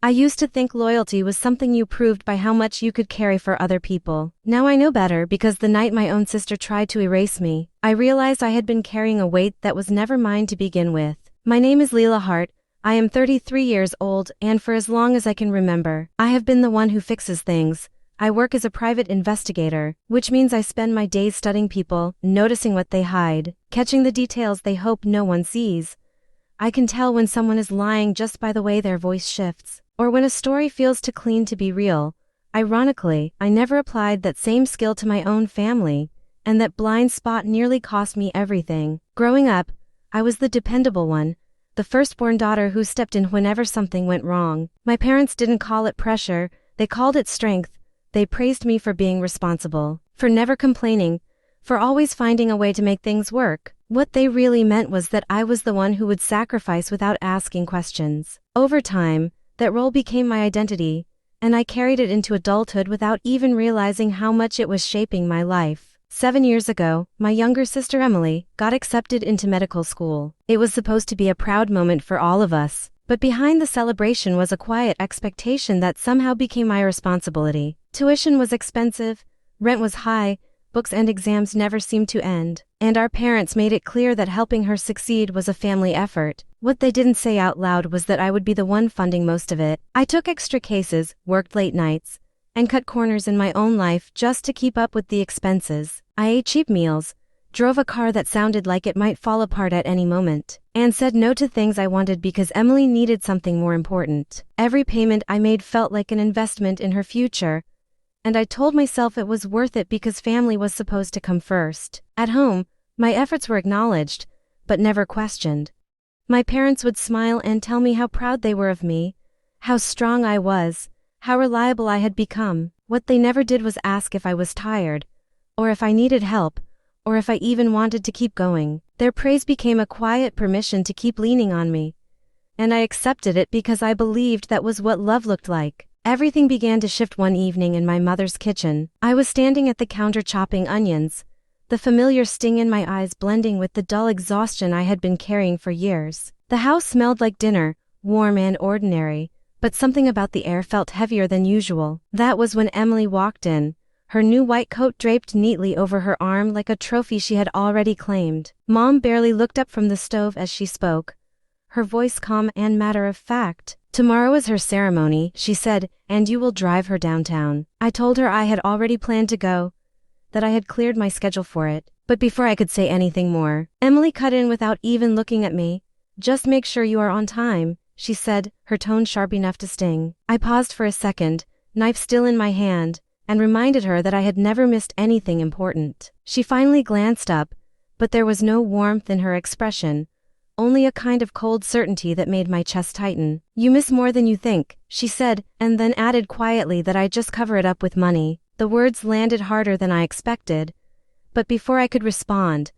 I used to think loyalty was something you proved by how much you could carry for other people. Now I know better because the night my own sister tried to erase me, I realized I had been carrying a weight that was never mine to begin with. My name is Leela Hart. I am 33 years old, and for as long as I can remember, I have been the one who fixes things. I work as a private investigator, which means I spend my days studying people, noticing what they hide, catching the details they hope no one sees. I can tell when someone is lying just by the way their voice shifts, or when a story feels too clean to be real. Ironically, I never applied that same skill to my own family, and that blind spot nearly cost me everything. Growing up, I was the dependable one, the firstborn daughter who stepped in whenever something went wrong. My parents didn't call it pressure, they called it strength. They praised me for being responsible, for never complaining, for always finding a way to make things work. What they really meant was that I was the one who would sacrifice without asking questions. Over time, that role became my identity, and I carried it into adulthood without even realizing how much it was shaping my life. 7 years ago, my younger sister Emily got accepted into medical school. It was supposed to be a proud moment for all of us, but behind the celebration was a quiet expectation that somehow became my responsibility. Tuition was expensive, rent was high, books and exams never seemed to end, and our parents made it clear that helping her succeed was a family effort. What they didn't say out loud was that I would be the one funding most of it. I took extra cases, worked late nights, and cut corners in my own life just to keep up with the expenses. I ate cheap meals, drove a car that sounded like it might fall apart at any moment, and said no to things I wanted because Emily needed something more important. Every payment I made felt like an investment in her future, and I told myself it was worth it because family was supposed to come first. At home, my efforts were acknowledged, but never questioned. My parents would smile and tell me how proud they were of me, how strong I was, how reliable I had become. What they never did was ask if I was tired, or if I needed help, or if I even wanted to keep going. Their praise became a quiet permission to keep leaning on me, and I accepted it because I believed that was what love looked like. Everything began to shift one evening in my mother's kitchen. I was standing at the counter chopping onions, the familiar sting in my eyes blending with the dull exhaustion I had been carrying for years. The house smelled like dinner, warm and ordinary, but something about the air felt heavier than usual. That was when Emily walked in, her new white coat draped neatly over her arm like a trophy she had already claimed. Mom barely looked up from the stove as she spoke, her voice calm and matter-of-fact. "Tomorrow is her ceremony," she said, "and you will drive her downtown." I told her I had already planned to go, that I had cleared my schedule for it. But before I could say anything more, Emily cut in without even looking at me. "Just make sure you are on time," she said, her tone sharp enough to sting. I paused for a second, knife still in my hand, and reminded her that I had never missed anything important. She finally glanced up, but there was no warmth in her expression, only a kind of cold certainty that made my chest tighten. "You miss more than you think," she said, and then added quietly that I'd just cover it up with money. The words landed harder than I expected, but before I could respond,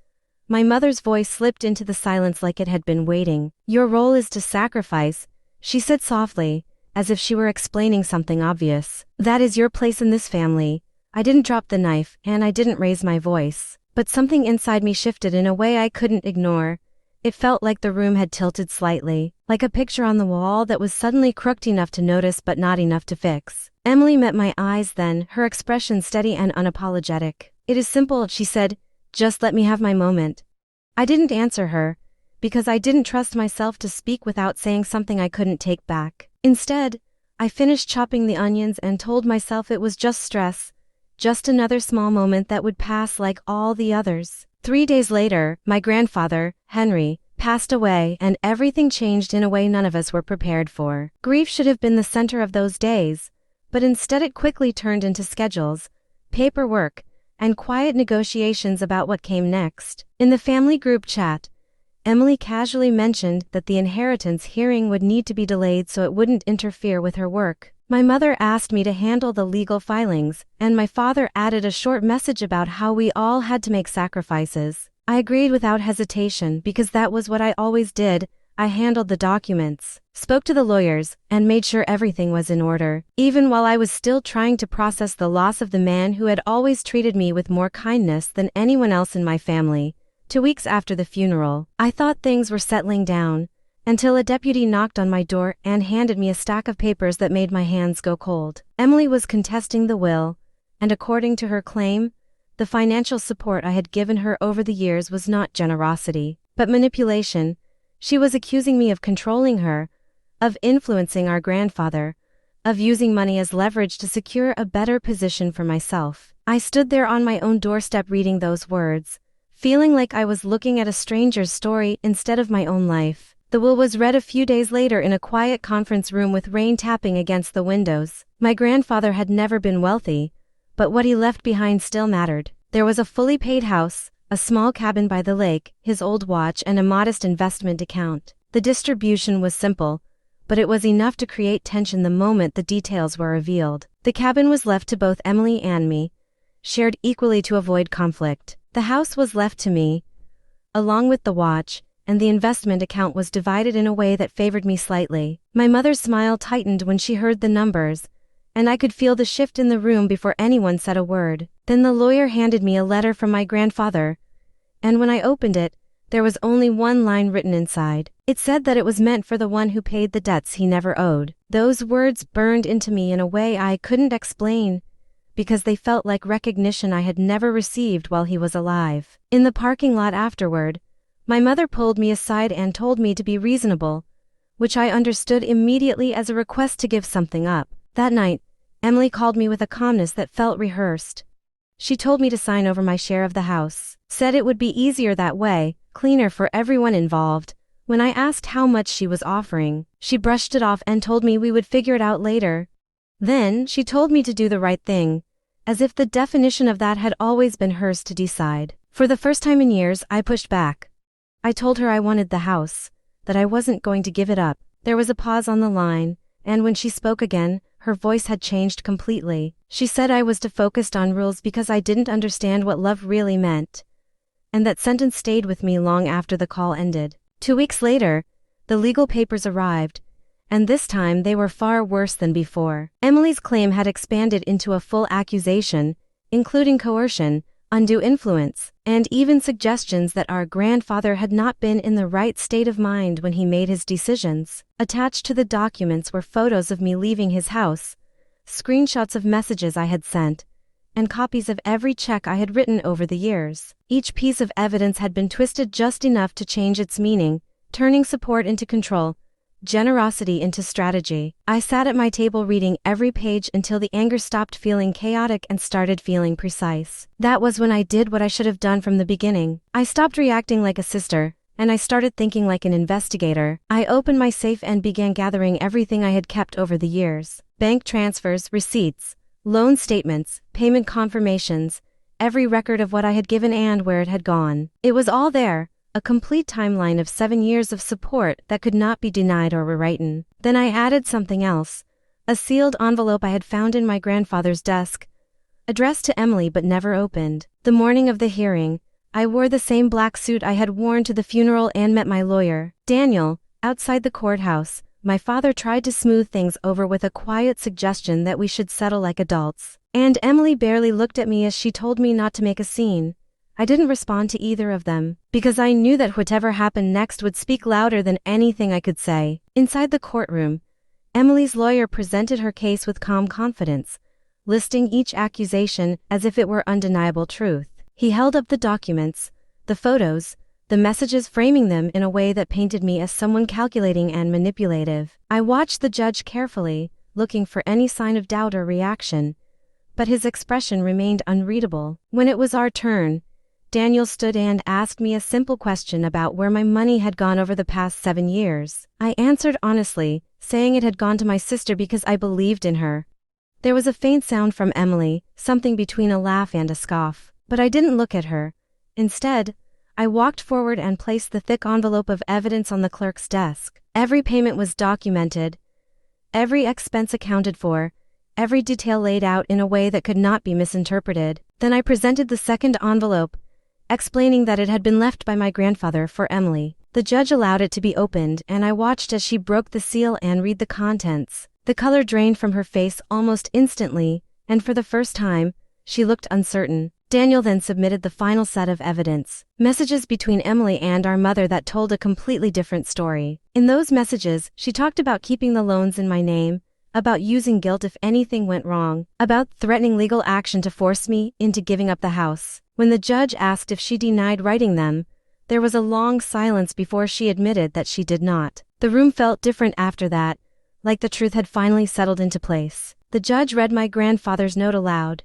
my mother's voice slipped into the silence like it had been waiting. "Your role is to sacrifice," she said softly, as if she were explaining something obvious. "That is your place in this family." I didn't drop the knife, and I didn't raise my voice, but something inside me shifted in a way I couldn't ignore. It felt like the room had tilted slightly, like a picture on the wall that was suddenly crooked enough to notice but not enough to fix. Emily met my eyes then, her expression steady and unapologetic. "It is simple," she said, "just let me have my moment." I didn't answer her, because I didn't trust myself to speak without saying something I couldn't take back. Instead, I finished chopping the onions and told myself it was just stress, just another small moment that would pass like all the others. 3 days later, my grandfather, Henry, passed away, and everything changed in a way none of us were prepared for. Grief should have been the center of those days, but instead it quickly turned into schedules, paperwork, and quiet negotiations about what came next. In the family group chat, Emily casually mentioned that the inheritance hearing would need to be delayed so it wouldn't interfere with her work. My mother asked me to handle the legal filings, and my father added a short message about how we all had to make sacrifices. I agreed without hesitation because that was what I always did. I handled the documents, spoke to the lawyers, and made sure everything was in order, even while I was still trying to process the loss of the man who had always treated me with more kindness than anyone else in my family. 2 weeks after the funeral, I thought things were settling down, until a deputy knocked on my door and handed me a stack of papers that made my hands go cold. Emily was contesting the will, and according to her claim, the financial support I had given her over the years was not generosity, but manipulation. She was accusing me of controlling her, of influencing our grandfather, of using money as leverage to secure a better position for myself. I stood there on my own doorstep reading those words, feeling like I was looking at a stranger's story instead of my own life. The will was read a few days later in a quiet conference room with rain tapping against the windows. My grandfather had never been wealthy, but what he left behind still mattered. There was a fully paid house, a small cabin by the lake, his old watch, and a modest investment account. The distribution was simple, but it was enough to create tension the moment the details were revealed. The cabin was left to both Emily and me, shared equally to avoid conflict. The house was left to me, along with the watch, and the investment account was divided in a way that favored me slightly. My mother's smile tightened when she heard the numbers, and I could feel the shift in the room before anyone said a word. Then the lawyer handed me a letter from my grandfather, and when I opened it, there was only one line written inside. It said that it was meant for the one who paid the debts he never owed. Those words burned into me in a way I couldn't explain, because they felt like recognition I had never received while he was alive. In the parking lot afterward, my mother pulled me aside and told me to be reasonable, which I understood immediately as a request to give something up. That night, Emily called me with a calmness that felt rehearsed. She told me to sign over my share of the house, said it would be easier that way, cleaner for everyone involved. When I asked how much she was offering, she brushed it off and told me we would figure it out later. Then, she told me to do the right thing, as if the definition of that had always been hers to decide. For the first time in years, I pushed back. I told her I wanted the house, that I wasn't going to give it up. There was a pause on the line, and when she spoke again, her voice had changed completely. She said I was to focus on rules because I didn't understand what love really meant. And that sentence stayed with me long after the call ended. 2 weeks later, the legal papers arrived, and this time they were far worse than before. Emily's claim had expanded into a full accusation, including coercion, undue influence, and even suggestions that our grandfather had not been in the right state of mind when he made his decisions. Attached to the documents were photos of me leaving his house, screenshots of messages I had sent, and copies of every check I had written over the years. Each piece of evidence had been twisted just enough to change its meaning, turning support into control, generosity into strategy. I sat at my table reading every page until the anger stopped feeling chaotic and started feeling precise. That was when I did what I should have done from the beginning. I stopped reacting like a sister, and I started thinking like an investigator. I opened my safe and began gathering everything I had kept over the years. Bank transfers, receipts, loan statements, payment confirmations, every record of what I had given and where it had gone. It was all there. A complete timeline of 7 years of support that could not be denied or rewritten. Then I added something else, a sealed envelope I had found in my grandfather's desk, addressed to Emily but never opened. The morning of the hearing, I wore the same black suit I had worn to the funeral and met my lawyer, Daniel, outside the courthouse. My father tried to smooth things over with a quiet suggestion that we should settle like adults. And Emily barely looked at me as she told me not to make a scene. I didn't respond to either of them, because I knew that whatever happened next would speak louder than anything I could say. Inside the courtroom, Emily's lawyer presented her case with calm confidence, listing each accusation as if it were undeniable truth. He held up the documents, the photos, the messages, framing them in a way that painted me as someone calculating and manipulative. I watched the judge carefully, looking for any sign of doubt or reaction, but his expression remained unreadable. When it was our turn, Daniel stood and asked me a simple question about where my money had gone over the past 7 years. I answered honestly, saying it had gone to my sister because I believed in her. There was a faint sound from Emily, something between a laugh and a scoff, but I didn't look at her. Instead, I walked forward and placed the thick envelope of evidence on the clerk's desk. Every payment was documented, every expense accounted for, every detail laid out in a way that could not be misinterpreted. Then I presented the second envelope, explaining that it had been left by my grandfather for Emily. The judge allowed it to be opened, and I watched as she broke the seal and read the contents. The color drained from her face almost instantly, and for the first time, she looked uncertain. Daniel then submitted the final set of evidence, messages between Emily and our mother that told a completely different story. In those messages, she talked about keeping the loans in my name, about using guilt if anything went wrong, about threatening legal action to force me into giving up the house. When the judge asked if she denied writing them, there was a long silence before she admitted that she did not. The room felt different after that, like the truth had finally settled into place. The judge read my grandfather's note aloud,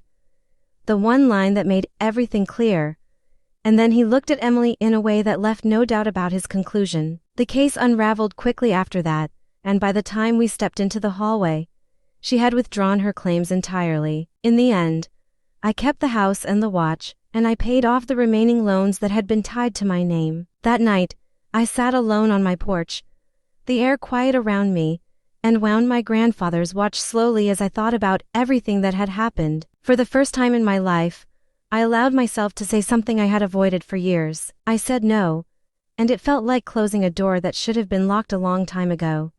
the one line that made everything clear, and then he looked at Emily in a way that left no doubt about his conclusion. The case unraveled quickly after that, and by the time we stepped into the hallway, she had withdrawn her claims entirely. In the end, I kept the house and the watch, and I paid off the remaining loans that had been tied to my name. That night, I sat alone on my porch, the air quiet around me, and wound my grandfather's watch slowly as I thought about everything that had happened. For the first time in my life, I allowed myself to say something I had avoided for years. I said no, and it felt like closing a door that should have been locked a long time ago.